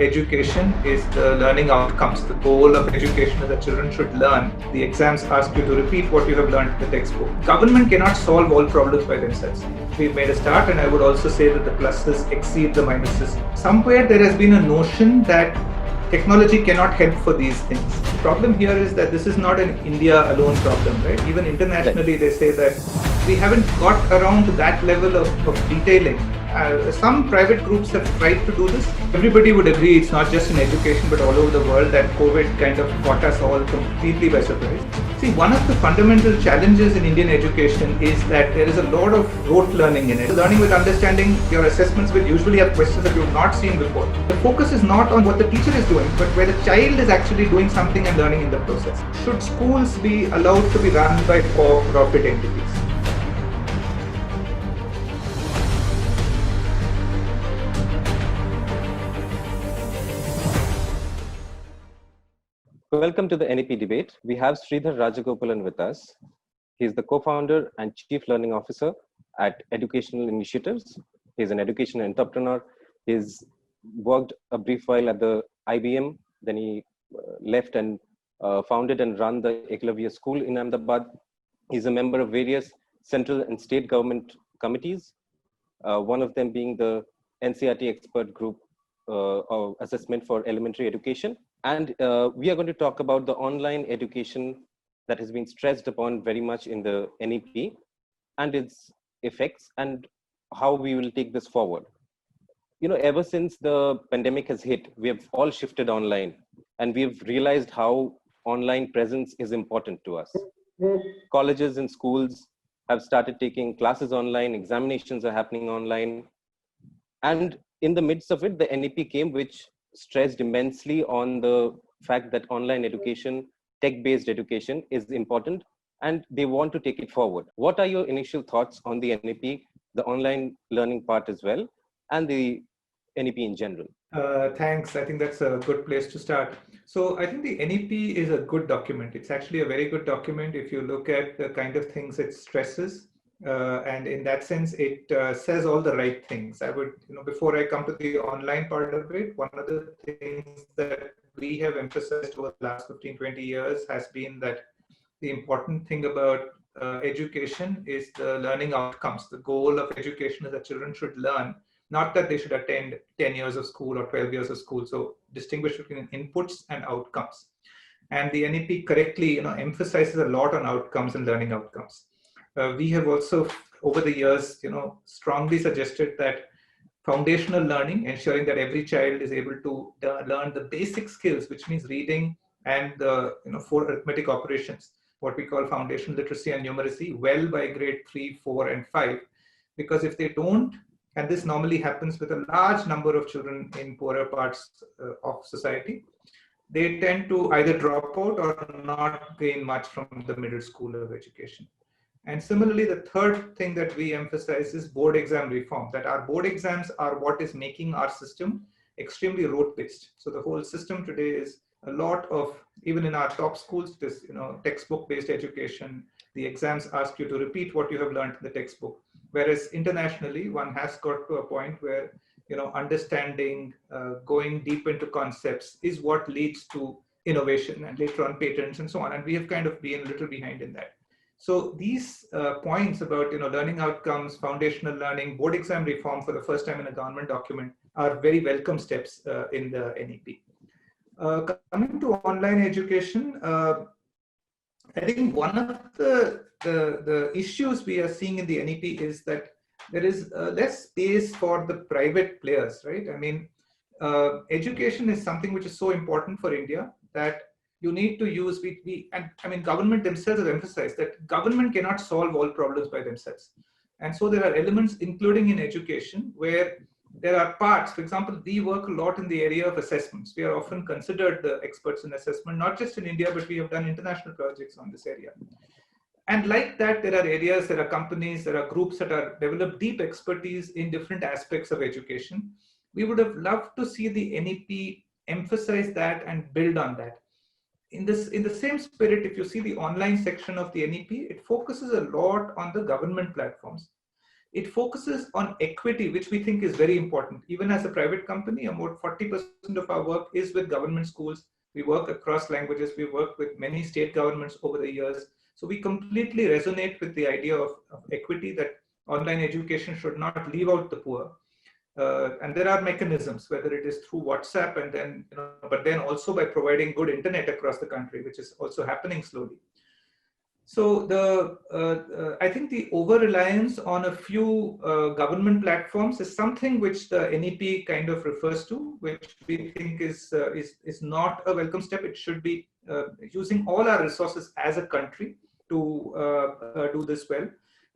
Education is the learning outcomes. The goal of education is that children should learn. The exams ask you to repeat what you have learned in the textbook. Government cannot solve all problems by themselves. We've made a start, and I would also say that the pluses exceed the minuses. Somewhere there has been a notion that technology cannot help for these things. The problem here is that this is not an India alone problem, right? Even internationally, they say that we haven't got around to that level of detailing. Some private groups have tried to do this. Everybody would agree it's not just in education but all over the world that COVID kind of caught us all completely by surprise. See, one of the fundamental challenges in Indian education is that there is a lot of rote learning in it. Learning with understanding, your assessments will usually have questions that you've not seen before. The focus is not on what the teacher is doing, but where the child is actually doing something and learning in the process. Should schools be allowed to be run by for-profit entities? Welcome to the NEP debate. We have Sridhar Rajagopalan with us. He is the co-founder and chief learning officer at Educational Initiatives. He is an education entrepreneur. He's worked a brief while at the IBM. Then he left and founded and run the Eklavya School in Ahmedabad. He's a member of various central and state government committees, one of them being the NCERT expert group of assessment for elementary education. And we are going to talk about the online education that has been stressed upon very much in the NEP and its effects and how we will take this forward. You know, ever since the pandemic has hit, we have all shifted online and we've realized how online presence is important to us. Colleges and schools have started taking classes online, examinations are happening online. And in the midst of it, the NEP came, which stressed immensely on the fact that online education, tech-based education is important, and they want to take it forward. What are your initial thoughts on the NEP, the online learning part as well, and the NEP in general? Thanks. I think that's a good place to start. So I think the NEP is a good document. It's actually a very good document if you look at the kind of things it stresses. And in that sense, it says all the right things. I would, before I come to the online part of it, one of the things that we have emphasized over the last 15, 20 years has been that the important thing about education is the learning outcomes. The goal of education is that children should learn, not that they should attend 10 years of school or 12 years of school. So distinguish between inputs and outcomes. And the NEP correctly, emphasizes a lot on outcomes and learning outcomes. We have also, over the years, strongly suggested that foundational learning, ensuring that every child is able to learn the basic skills, which means reading and the 4 arithmetic operations, what we call foundational literacy and numeracy, well by grade 3, 4, and 5. Because if they don't, and this normally happens with a large number of children in poorer parts of society, they tend to either drop out or not gain much from the middle school of education. And similarly, the third thing that we emphasize is board exam reform, that our board exams are what is making our system extremely rote-based. So the whole system today is a lot of, even in our top schools, it is textbook-based education. The exams ask you to repeat what you have learned in the textbook. Whereas internationally, one has got to a point where understanding, going deep into concepts is what leads to innovation and later on patents and so on. And we have kind of been a little behind in that. So these points about learning outcomes, foundational learning, board exam reform for the first time in a government document are very welcome steps in the NEP. Coming to online education, I think one of the issues we are seeing in the NEP is that there is less space for the private players, right? I mean, education is something which is so important for India that you need to use, government themselves have emphasized that government cannot solve all problems by themselves. And so there are elements, including in education, where there are parts. For example, we work a lot in the area of assessments. We are often considered the experts in assessment, not just in India, but we have done international projects on this area. And like that, there are areas, there are companies, there are groups that are developed deep expertise in different aspects of education. We would have loved to see the NEP emphasize that and build on that. In the same spirit, if you see the online section of the NEP, it focuses a lot on the government platforms. it focuses on equity, which we think is very important. Even as a private company, about 40% of our work is with government schools. We work across languages. We work with many state governments over the years. So we completely resonate with the idea of equity, that online education should not leave out the poor. And there are mechanisms, whether it is through WhatsApp and then, but then also by providing good internet across the country, which is also happening slowly. So I think the over-reliance on a few government platforms is something which the NEP kind of refers to, which we think is not a welcome step. It should be using all our resources as a country to do this well.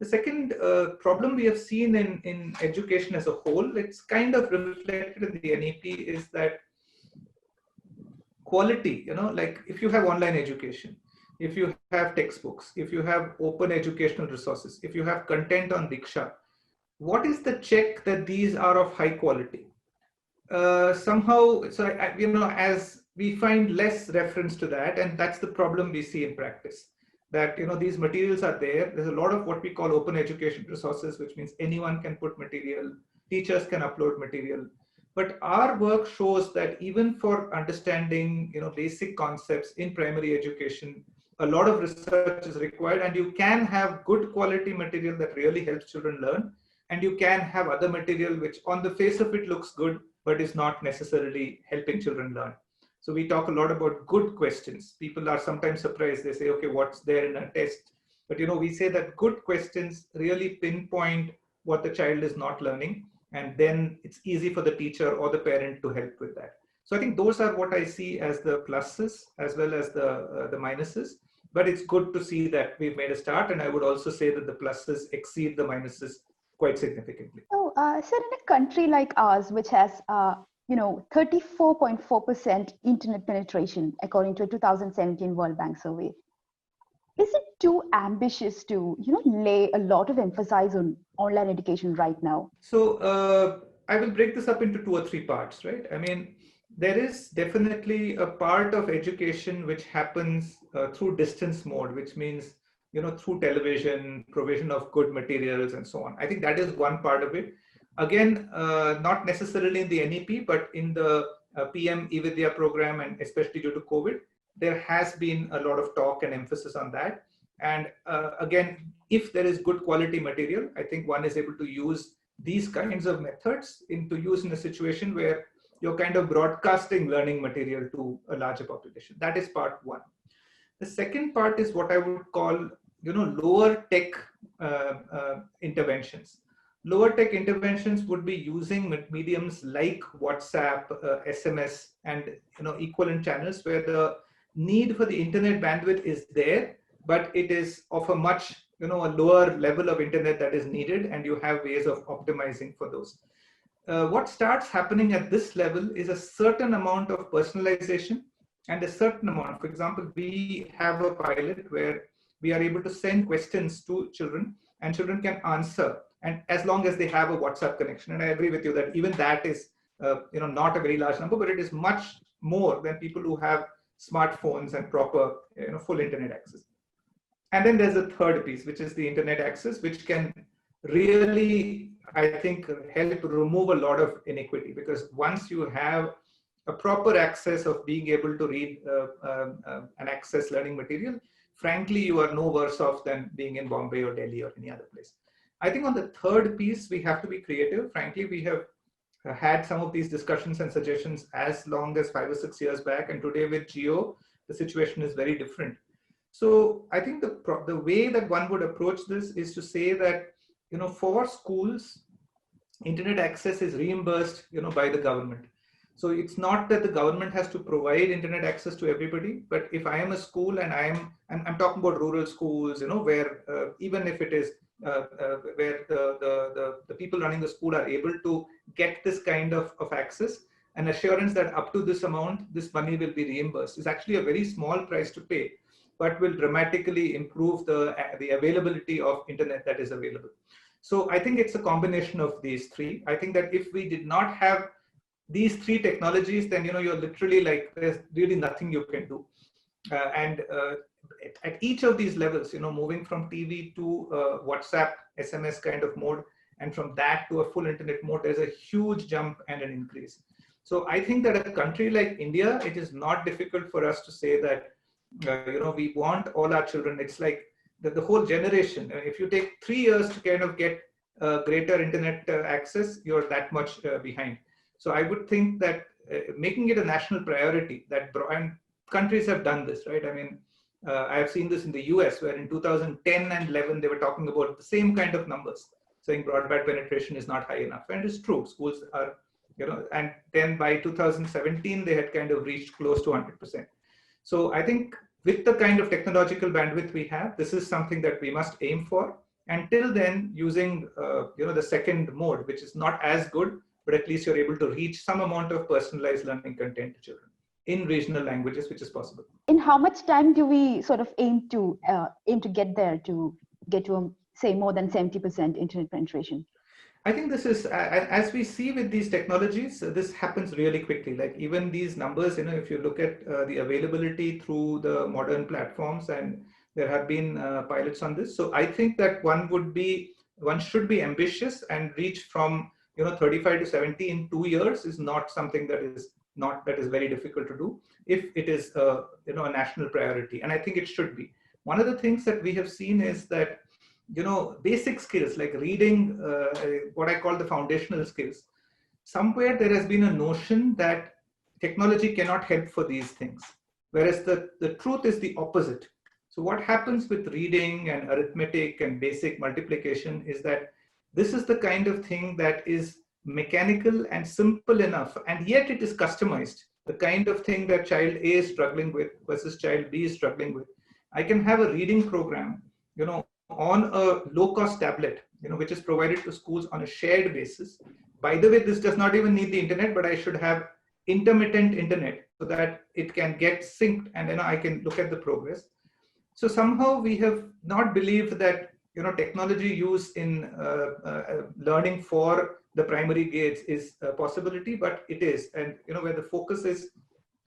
The second problem we have seen in education as a whole, it's kind of reflected in the NEP, is that quality, like if you have online education, if you have textbooks, if you have open educational resources, if you have content on Diksha, what is the check that these are of high quality? Somehow, so as we find less reference to that, and that's the problem we see in practice. That these materials are there. There's a lot of what we call open education resources, which means anyone can put material, teachers can upload material. But our work shows that even for understanding basic concepts in primary education, a lot of research is required, and you can have good quality material that really helps children learn, and you can have other material which on the face of it looks good, but is not necessarily helping children learn. So we talk a lot about good questions. People are sometimes surprised. They say, okay, what's there in a test? But we say that good questions really pinpoint what the child is not learning, and then it's easy for the teacher or the parent to help with that. So I think those are what I see as the pluses as well as the minuses. But it's good to see that we've made a start, and I would also say that the pluses exceed the minuses quite significantly. So, sir, in a country like ours, which has 34.4% internet penetration, according to a 2017 World Bank survey, is it too ambitious to lay a lot of emphasis on online education right now? So I will break this up into 2 or 3 parts, right? I mean, there is definitely a part of education which happens through distance mode, which means through television, provision of good materials and so on. I think that is one part of it. Again, not necessarily in the NEP, but in the PM eVidya program, and especially due to COVID, there has been a lot of talk and emphasis on that. And again, if there is good quality material, I think one is able to use these kinds of methods into use in a situation where you're kind of broadcasting learning material to a larger population. That is part one. The second part is what I would call, lower tech interventions. Lower tech interventions would be using mediums like WhatsApp, SMS, and equivalent channels where the need for the internet bandwidth is there, but it is of a much a lower level of internet that is needed, and you have ways of optimizing for those. What starts happening at this level is a certain amount of personalization and a certain amount. For example, we have a pilot where we are able to send questions to children, and children can answer, and as long as they have a WhatsApp connection. And I agree with you that even that is not a very large number, but it is much more than people who have smartphones and proper full internet access. And then there's a third piece, which is the internet access, which can really, I think, help remove a lot of inequity, because once you have a proper access of being able to read and access learning material, frankly, you are no worse off than being in Bombay or Delhi or any other place. I think on the third piece, we have to be creative. Frankly, we have had some of these discussions and suggestions as long as 5 or 6 years back, and today with Geo, the situation is very different. So I think the way that one would approach this is to say that, for schools, internet access is reimbursed, by the government. So it's not that the government has to provide internet access to everybody, but if I am a school and I'm talking about rural schools, where even if it is where the people running the school are able to get this kind of access, an assurance that up to this amount, this money will be reimbursed is actually a very small price to pay, but will dramatically improve the availability of internet that is available. So I think it's a combination of these three. I think that if we did not have these three technologies, then you're literally like, there's really nothing you can do. And at each of these levels, moving from TV to WhatsApp, SMS kind of mode, and from that to a full internet mode, there's a huge jump and an increase. So I think that a country like India, it is not difficult for us to say that, we want all our children. It's like the whole generation. If you take 3 years to kind of get greater internet access, you're that much behind. So I would think that making it a national priority, and countries have done this, right? I mean, I have seen this in the US, where in 2010 and 11, they were talking about the same kind of numbers, saying broadband penetration is not high enough. And it's true, schools are, and then by 2017, they had kind of reached close to 100%. So I think with the kind of technological bandwidth we have, this is something that we must aim for. Until then, using the second mode, which is not as good, but at least you're able to reach some amount of personalized learning content to children in regional languages, which is possible. In how much time do we sort of aim to get there, to get to say more than 70% internet penetration? I think this is, as we see with these technologies, this happens really quickly. Like even these numbers, if you look at the availability through the modern platforms, and there have been pilots on this. So I think that one should be ambitious and reach from 35 to 70 in 2 years is not something that is very difficult to do if it is a national priority, and I think it should be. One of the things that we have seen is that basic skills like reading, what I call the foundational skills, somewhere there has been a notion that technology cannot help for these things, whereas the truth is the opposite. So what happens with reading and arithmetic and basic multiplication is that this is the kind of thing that is mechanical and simple enough, and yet it is customized. The kind of thing that child A is struggling with versus child B is struggling with. I can have a reading program, on a low-cost tablet, which is provided to schools on a shared basis. By the way, this does not even need the internet, but I should have intermittent internet so that it can get synced, and then I can look at the progress. So somehow we have not believed that technology use in learning for the primary grades is a possibility, but it is. And where the focus is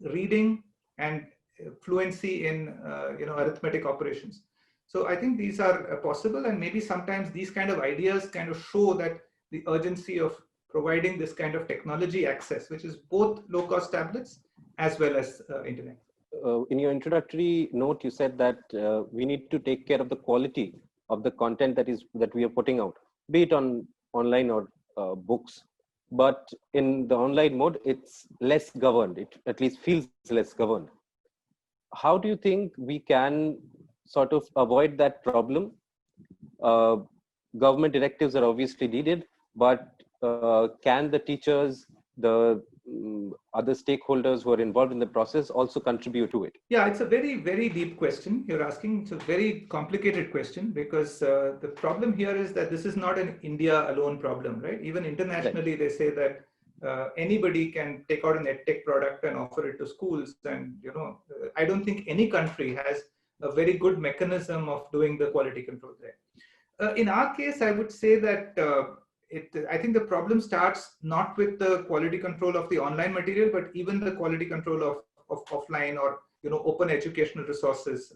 reading and fluency in arithmetic operations. So I think these are possible, and maybe sometimes these kind of ideas kind of show that the urgency of providing this kind of technology access, which is both low-cost tablets as well as internet. In your introductory note, you said that we need to take care of the quality of the content that we are putting out, be it on online or books. But in the online mode, it's less governed. It at least feels less governed. How do you think we can sort of avoid that problem? Government directives are obviously needed, but can the teachers, the other stakeholders who are involved in the process also contribute to it? Yeah, it's a very, very deep question you're asking. It's a very complicated question because the problem here is that this is not an India alone problem, right? Even internationally, they say that anybody can take out an edtech product and offer it to schools. And, I don't think any country has a very good mechanism of doing the quality control there. In our case, I would say that I think the problem starts not with the quality control of the online material, but even the quality control of offline or open educational resources,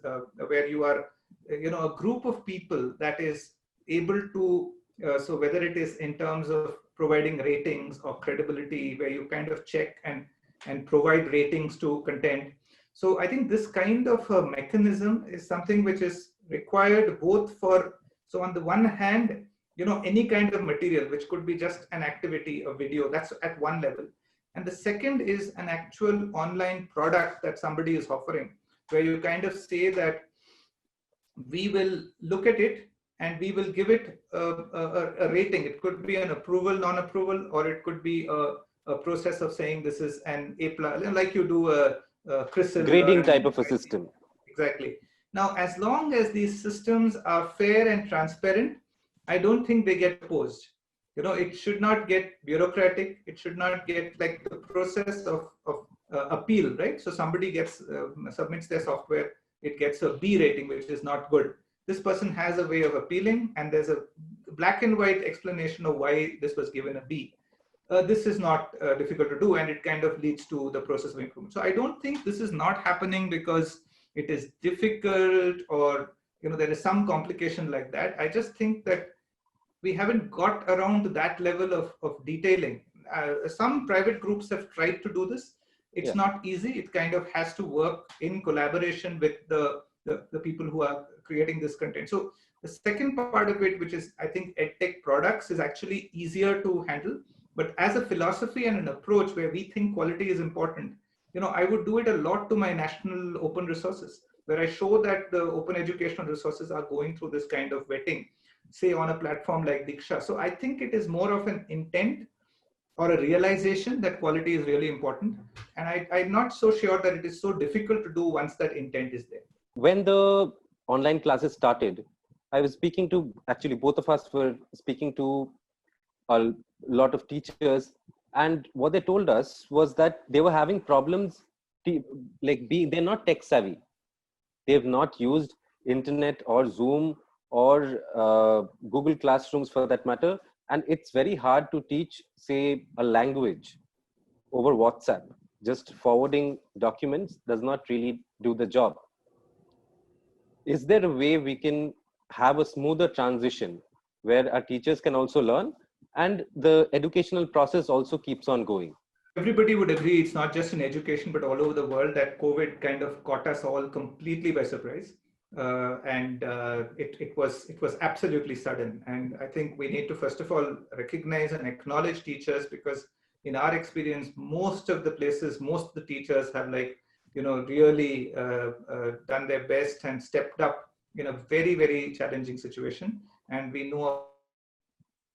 where you are a group of people that is able to so whether it is in terms of providing ratings or credibility, where you kind of check and provide ratings to content. So I think this kind of a mechanism is something which is required both for, so on the one hand, any kind of material, which could be just an activity, a video, that's at one level. And the second is an actual online product that somebody is offering, where you kind of say that we will look at it and we will give it a rating. It could be an approval, non-approval, or it could be a process of saying this is an A+, like you do a CRISIL grading type of a system. Exactly. Now, as long as these systems are fair and transparent, I don't think they get opposed. It should not get bureaucratic. It should not get like the process of appeal, right? So somebody submits their software, it gets a B rating, which is not good. This person has a way of appealing, and there's a black and white explanation of why this was given a B. This is not difficult to do, and it kind of leads to the process of improvement. So I don't think this is not happening because it is difficult or there is some complication like that. I just think that we haven't got around to that level of detailing. Some private groups have tried to do this. It's not easy. It kind of has to work in collaboration with the people who are creating this content. So the second part of it, which is, I think, EdTech products, is actually easier to handle. But as a philosophy and an approach where we think quality is important, I would do it a lot to my national open resources, where I show that the open educational resources are going through this kind of vetting, say on a platform like Diksha. So I think it is more of an intent or a realization that quality is really important. And I'm not so sure that it is so difficult to do once that intent is there. When the online classes started, I was speaking to, actually both of us were speaking to a lot of teachers, and what they told us was that they were having problems, they're not tech savvy. They've not used internet or Zoom or Google Classrooms for that matter. And it's very hard to teach, say, a language over WhatsApp. Just forwarding documents does not really do the job. Is there a way we can have a smoother transition where our teachers can also learn and the educational process also keeps on going? Everybody would agree it's not just in education, but all over the world that COVID kind of caught us all completely by surprise. It was absolutely sudden. And I think we need to, first of all, recognize and acknowledge teachers, because in our experience, most of the places, most of the teachers have really done their best and stepped up in a very, very challenging situation. And we know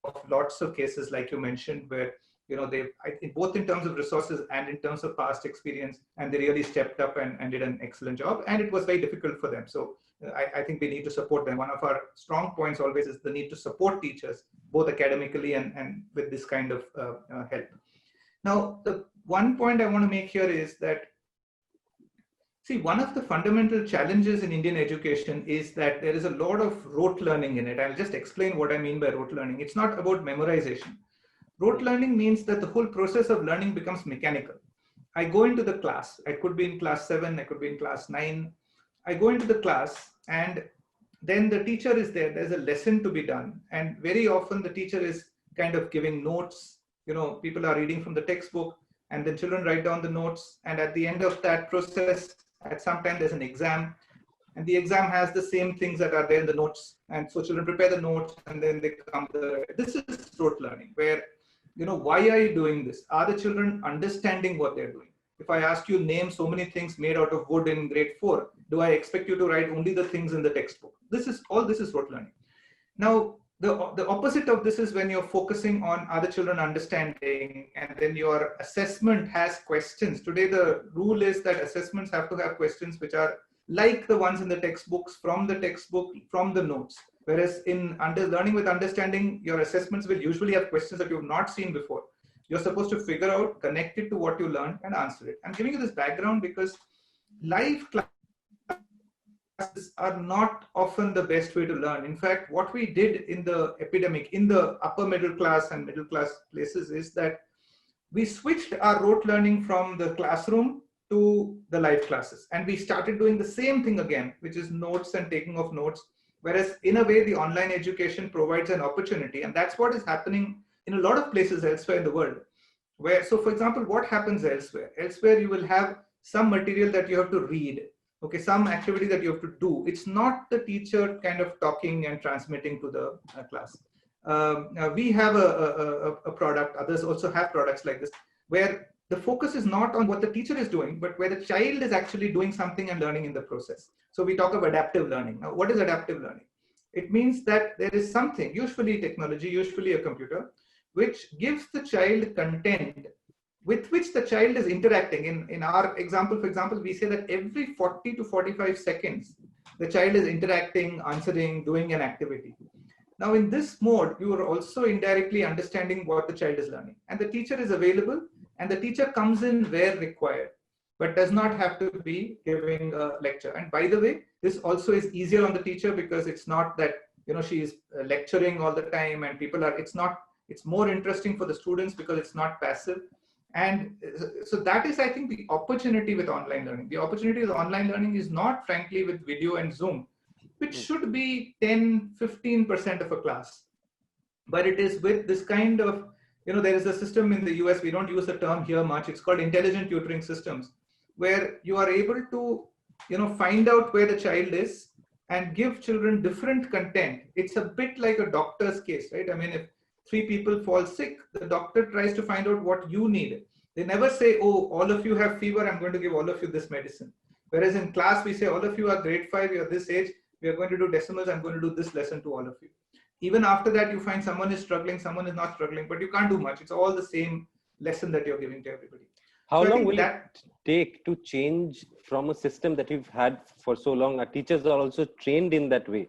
of lots of cases, like you mentioned, where both in terms of resources and in terms of past experience, and they really stepped up and did an excellent job. And it was very difficult for them. So I think we need to support them. One of our strong points always is the need to support teachers, both academically and with this kind of help. Now, the one point I want to make here is that, see, one of the fundamental challenges in Indian education is that there is a lot of rote learning in it. I'll just explain what I mean by rote learning. It's not about memorization. Rote learning means that the whole process of learning becomes mechanical. I go into the class. I could be in class 7, I could be in class 9. I go into the class and then the teacher is there. There's a lesson to be done. And very often the teacher is kind of giving notes. People are reading from the textbook and then children write down the notes. And at the end of that process, at some time there's an exam. And the exam has the same things that are there in the notes. And so children prepare the notes and then they come to this is rote learning, where why are you doing this? Are the children understanding what they're doing? If I ask you name so many things made out of wood in grade 4, do I expect you to write only the things in the textbook? This is rote learning. Now, the opposite of this is when you're focusing on other children understanding, and then your assessment has questions. Today, the rule is that assessments have to have questions which are like the ones in the textbooks, from the notes. Whereas in learning with understanding, your assessments will usually have questions that you've not seen before. You're supposed to figure out, connect it to what you learned and answer it. I'm giving you this background because live classes are not often the best way to learn. In fact, what we did in the epidemic, in the upper middle class and middle class places, is that we switched our rote learning from the classroom to the live classes. And we started doing the same thing again, which is notes and taking of notes. Whereas in a way, the online education provides an opportunity. And that's what is happening in a lot of places elsewhere in the world. So for example, what happens elsewhere? Elsewhere, you will have some material that you have to read. Okay, some activity that you have to do. It's not the teacher kind of talking and transmitting to the class. We have a product, others also have products like this, where the focus is not on what the teacher is doing, but where the child is actually doing something and learning in the process. So we talk of adaptive learning. Now, what is adaptive learning? It means that there is something, usually technology, usually a computer, which gives the child content with which the child is interacting. In our example, for example, we say that every 40 to 45 seconds, the child is interacting, answering, doing an activity. Now, in this mode, you are also indirectly understanding what the child is learning. And the teacher is available, and the teacher comes in where required, but does not have to be giving a lecture. And by the way, this also is easier on the teacher, because it's not that she is lecturing all the time and it's more interesting for the students because it's not passive. And so that is, I think, the opportunity with online learning. The opportunity with online learning is not, frankly, with video and Zoom, which should be 10-15% of a class. but it is with this kind of, there is a system in the US, we don't use the term here much, it's called intelligent tutoring systems, where you are able to, find out where the child is and give children different content. It's a bit like a doctor's case, right? I mean, if 3 people fall sick, the doctor tries to find out what you need. They never say, oh, all of you have fever, I'm going to give all of you this medicine. Whereas in class, we say, all of you are grade 5, you're this age, we are going to do decimals, I'm going to do this lesson to all of you. Even after that, you find someone is struggling, someone is not struggling, but you can't do much. It's all the same lesson that you're giving to everybody. How long will it take to change from a system that we've had for so long? Our teachers are also trained in that way.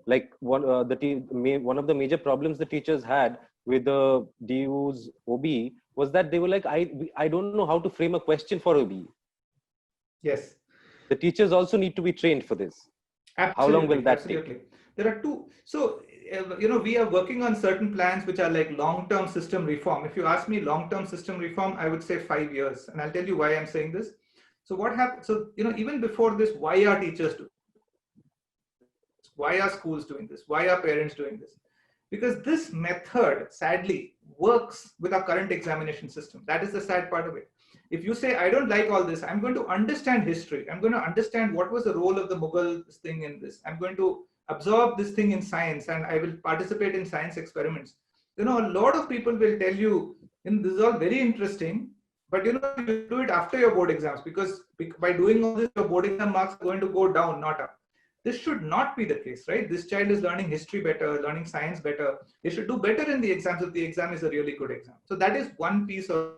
Like one of the major problems the teachers had with the DU's OBE was that they were like, I don't know how to frame a question for OBE. Yes. The teachers also need to be trained for this. Absolutely, how long will that take? There are two. So, we are working on certain plans which are like long-term system reform. If you ask me long-term system reform, I would say 5 years. And I'll tell you why I'm saying this. So what happened? So, even before this, why are teachers doing this? Why are schools doing this? Why are parents doing this? Because this method, sadly, works with our current examination system. That is the sad part of it. If you say, I don't like all this, I'm going to understand history. I'm going to understand what was the role of the Mughal thing in this. I'm going to absorb this thing in science, and I will participate in science experiments. A lot of people will tell you, this is all very interesting, but you do it after your board exams, because by doing all this, your board exam marks are going to go down, not up. This should not be the case, right? This child is learning history better, learning science better. They should do better in the exams if the exam is a really good exam. So that is one piece of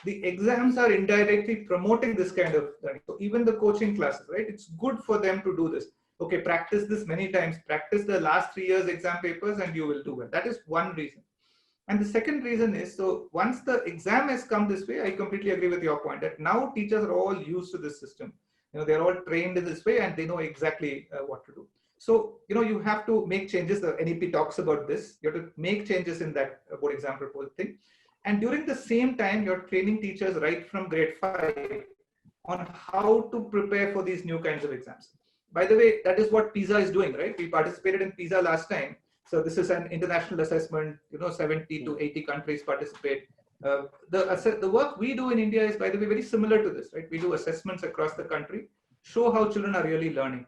the exams are indirectly promoting this kind of learning. So even the coaching classes, right? It's good for them to do this. Okay, practice this many times, practice the last 3 years exam papers and you will do well. That is one reason. And the second reason is, so once the exam has come this way, I completely agree with your point that now teachers are all used to this system. They're all trained in this way and they know exactly what to do. So, you have to make changes. The NEP talks about this. You have to make changes in that board exam proposal thing. And during the same time, you're training teachers right from grade 5 on how to prepare for these new kinds of exams. By the way, that is what PISA is doing, right? We participated in PISA last time. So this is an international assessment, 70 to 80 countries participate. The work we do in India is, by the way, very similar to this, right? We do assessments across the country, show how children are really learning.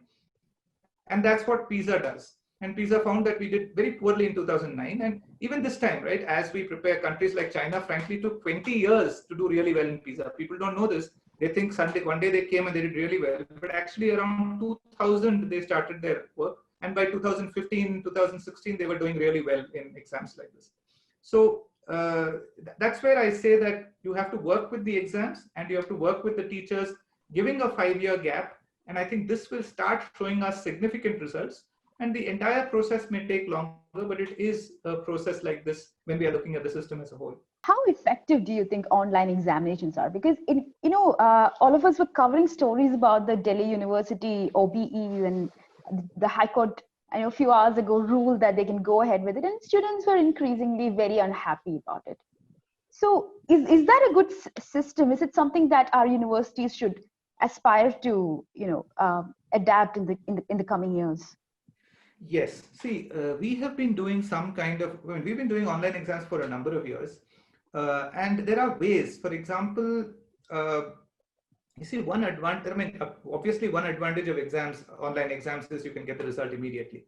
And that's what PISA does. And PISA found that we did very poorly in 2009. And even this time, right, as we prepare, countries like China, frankly, took 20 years to do really well in PISA. People don't know this. They think one day they came and they did really well. But actually around 2000, they started their work. And by 2015, 2016, they were doing really well in exams like this. So that's where I say that you have to work with the exams and you have to work with the teachers, giving a 5-year gap. And I think this will start showing us significant results. And the entire process may take longer, but it is a process like this when we are looking at the system as a whole. How effective do you think online examinations are? Because, all of us were covering stories about the Delhi University OBE and the High Court, a few hours ago ruled that they can go ahead with it. And students were increasingly very unhappy about it. So is that a good system? Is it something that our universities should aspire to, adapt in the coming years? Yes. See, we have been doing we've been doing online exams for a number of years. And there are ways, for example, you see one advantage, obviously one advantage of online exams is you can get the result immediately.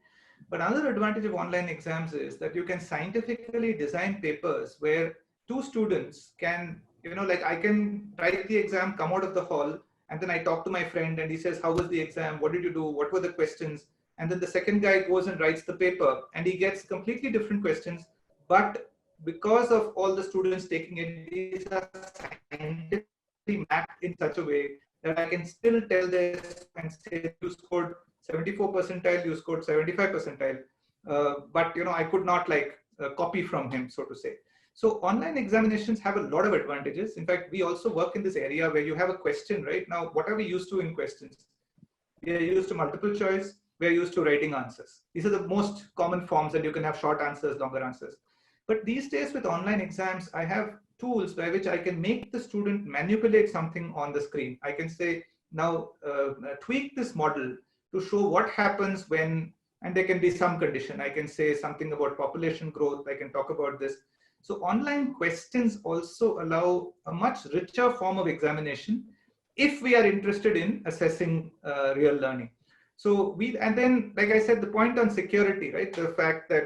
But another advantage of online exams is that you can scientifically design papers where two students can, I can write the exam, come out of the hall, and then I talk to my friend and he says, how was the exam? What did you do? What were the questions? And then the second guy goes and writes the paper and he gets completely different questions. But because of all the students taking it, these are scientifically mapped in such a way that I can still tell this and say you scored 74 percentile, you scored 75 percentile. But I could not copy from him, so to say. So online examinations have a lot of advantages. In fact, we also work in this area where you have a question, right? Now, what are we used to in questions? We are used to multiple choice. We are used to writing answers. These are the most common forms, and you can have short answers, longer answers. But these days with online exams, I have tools by which I can make the student manipulate something on the screen. I can say, now tweak this model to show what happens when and there can be some condition. I can say something about population growth. I can talk about this. So online questions also allow a much richer form of examination if we are interested in assessing real learning. So and then, like I said, the point on security, right? The fact that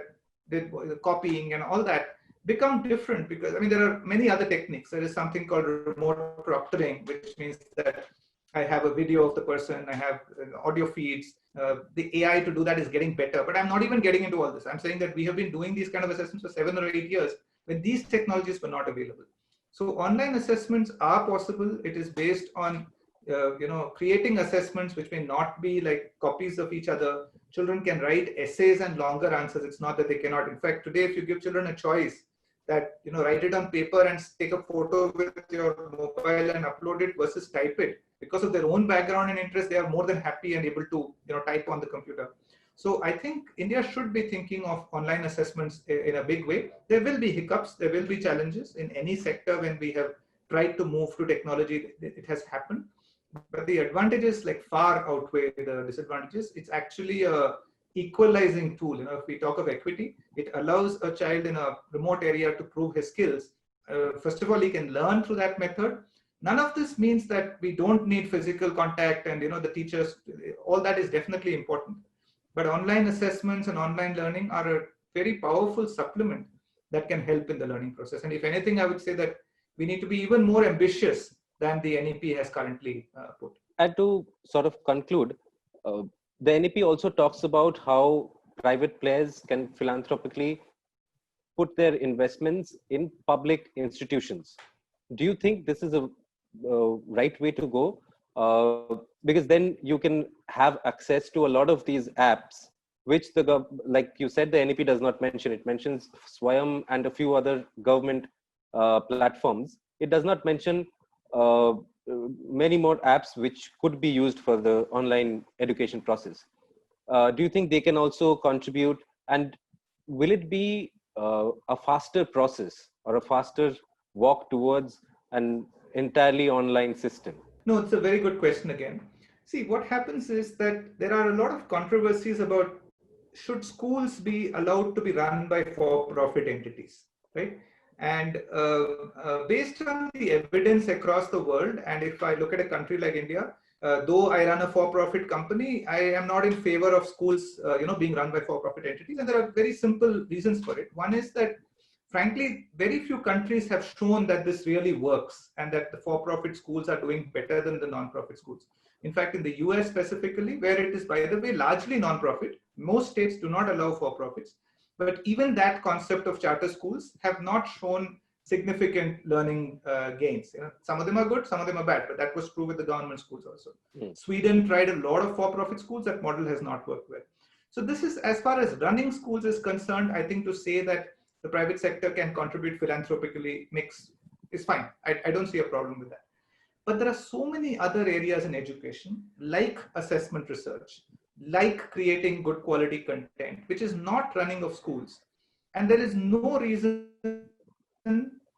the copying and all that become different, because I mean, there are many other techniques. There is something called remote proctoring, which means that I have a video of the person, I have audio feeds. The AI to do that is getting better, but I'm not even getting into all this. I'm saying that we have been doing these kind of assessments for 7 or 8 years when these technologies were not available. So online assessments are possible. It is based on creating assessments which may not be like copies of each other. Children can write essays and longer answers. It's not that they cannot. In fact, today, if you give children a choice that, write it on paper and take a photo with your mobile and upload it versus type it, because of their own background and interest, they are more than happy and able to, type on the computer. So I think India should be thinking of online assessments in a big way. There will be hiccups, there will be challenges in any sector when we have tried to move to technology. It has happened, but the advantages like far outweigh the disadvantages. It's actually a equalizing tool. If we talk of equity, it allows a child in a remote area to prove his skills. First of all, he can learn through that method. None of this means that we don't need physical contact and the teachers. All that is definitely important. But online assessments and online learning are a very powerful supplement that can help in the learning process. And if anything, I would say that we need to be even more ambitious than the NEP has currently put. And to sort of conclude, the NEP also talks about how private players can philanthropically put their investments in public institutions. Do you think this is a right way to go? Because then you can have access to a lot of these apps, which like you said, the NEP does not mention. It mentions Swayam and a few other government platforms. It does not mention many more apps which could be used for the online education process. Do you think they can also contribute, and will it be a faster process or a faster walk towards an entirely online system? No, it's a very good question again. See, what happens is that there are a lot of controversies about should schools be allowed to be run by for-profit entities, right? And based on the evidence across the world, and if I look at a country like India, though I run a for-profit company, I am not in favor of schools, being run by for-profit entities. And there are very simple reasons for it. One is that, frankly, very few countries have shown that this really works and that the for-profit schools are doing better than the non-profit schools. In fact, in the US specifically, where it is, by the way, largely non-profit, most states do not allow for-profits. But even that concept of charter schools have not shown significant learning gains. Some of them are good, some of them are bad, but that was true with the government schools also. Sweden tried a lot of for-profit schools. That model has not worked well. So this is, as far as running schools is concerned, I think to say that the private sector can contribute philanthropically is fine. I don't see a problem with that. But there are so many other areas in education, like assessment research, like creating good quality content, which is not running of schools. And there is no reason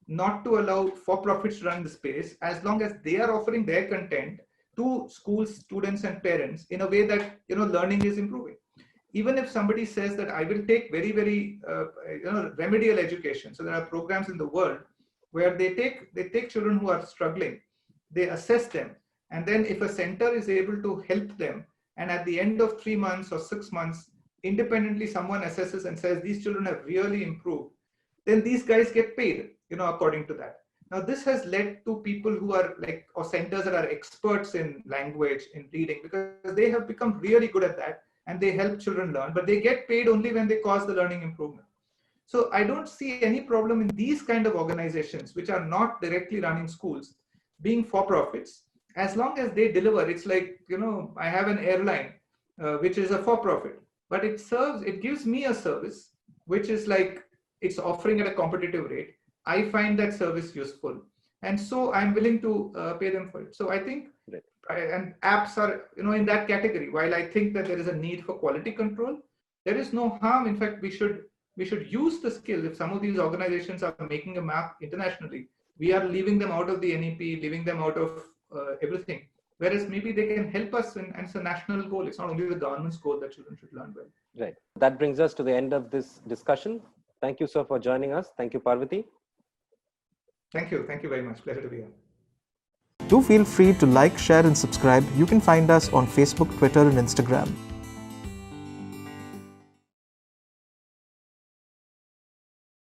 not to allow for-profits to run the space as long as they are offering their content to schools, students, and parents in a way that learning is improving. Even if somebody says that I will take very, very remedial education. So there are programs in the world where they take children who are struggling, they assess them, and then if a center is able to help them, and at the end of 3 months or 6 months, independently someone assesses and says these children have really improved, then these guys get paid, according to that. Now, this has led to people who are or centers that are experts in language, in reading, because they have become really good at that and they help children learn, but they get paid only when they cause the learning improvement. So I don't see any problem in these kind of organizations, which are not directly running schools, being for-profits, as long as they deliver. It's like, I have an airline, which is a for-profit, but it gives me a service, which is like, it's offering at a competitive rate. I find that service useful. And so I'm willing to pay them for it. So I think, and apps are, in that category. While I think that there is a need for quality control, there is no harm. In fact, we should use the skill. If some of these organizations are making a map internationally, we are leaving them out of the NEP, leaving them out of everything. Whereas maybe they can help us, and it's a national goal. It's not only the government's goal that children should learn well. Right. That brings us to the end of this discussion. Thank you, sir, for joining us. Thank you, Parvathi. Thank you. Thank you very much. Pleasure to be here. Do feel free to like, share, and subscribe. You can find us on Facebook, Twitter, and Instagram.